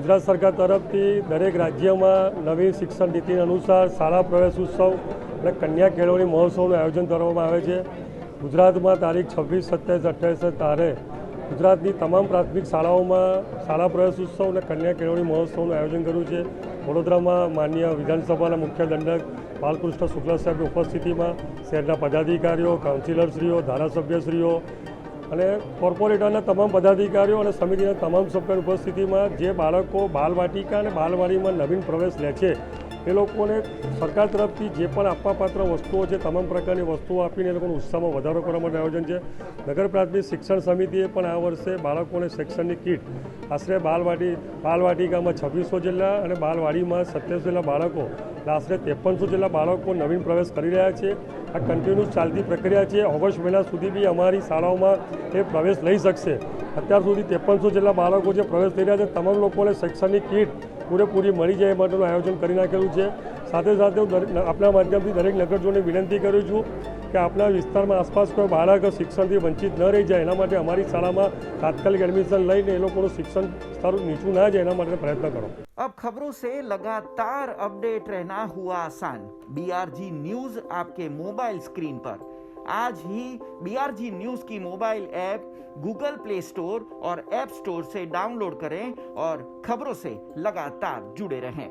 ગુજરાત સરકાર તરફથી દરેક રાજ્યમાં નવી શિક્ષણ નીતિ અનુસાર શાળા પ્રવેશ ઉત્સવ અને કન્યા કેળવણી મહોત્સવનું આયોજન કરવામાં આવે છે। ગુજરાતમાં તારીખ 26, 27, 28 તારે ગુજરાતની તમામ પ્રાથમિક શાળાઓમાં શાળા પ્રવેશ ઉત્સવ અને કન્યા કેળવણી મહોત્સવનું આયોજન કર્યું છે। વડોદરામાં માનનીય વિધાનસભાના મુખ્ય દંડક બાલકૃષ્ણ શુક્લ સાહેબની ઉપસ્થિતિમાં શહેરના પદાધિકારીઓ, કાઉન્સિલરશ્રીઓ, ધારાસભ્યશ્રીઓ અને કોર્પોરેટરના તમામ પદાધિકારીઓ અને સમિતિના તમામ સભ્યોની ઉપસ્થિતિમાં જે બાળકો બાલવાટિકા અને બાલવાડીમાં નવીન પ્રવેશ લે છે એ લોકોને સરકાર તરફથી જે પણ આપવાપાત્ર વસ્તુઓ છે તમામ પ્રકારની વસ્તુઓ આપીને એ લોકોનો ઉત્સાહમાં વધારો કરવા માટે આયોજન છે। નગર પ્રાથમિક શિક્ષણ સમિતિએ પણ આ વર્ષે બાળકોને શૈક્ષણિક કીટ આશરે બાલવાટિકામાં 2600 જેટલા અને બાલવાડીમાં 2700 જેટલા બાળકો આશરે 5300 જેટલા બાળકો નવીન પ્રવેશ કરી રહ્યા છે। આ કન્ટિન્યુઅસ ચાલતી પ્રક્રિયા છે। ઓગસ્ટ મહિના સુધી બી અમારી શાળાઓમાં એ પ્રવેશ લઈ શકશે। અત્યાર સુધી 5300 જેટલા બાળકો જે પ્રવેશ થઈ રહ્યા છે તમામ લોકોને શૈક્ષણિક કીટ પૂરેપૂરી મળી જાય એ માટેનું આયોજન કરી નાખેલું છે। સાથે સાથે હું આપણા માધ્યમથી દરેક નગરજનોને વિનંતી કરું છું કે આપણા વિસ્તારમાં આસપાસ કોઈ બાળક શિક્ષણથી વંચિત ન રહી જાય એના માટે અમારી શાળામાં તાત્કાલિક એડમિશન લઈને એ લોકોનું શિક્ષણ સ્તર નીચું ના જાય એના માટે પ્રયત્ન કરો। अब खबरों से लगातार अपडेट रहना हुआ आसान। BRG न्यूज आपके मोबाइल स्क्रीन पर आज ही BRG न्यूज की mobile app Google play store और ऐप स्टोर से डाउनलोड करें और खबरों से लगातार जुड़े रहें।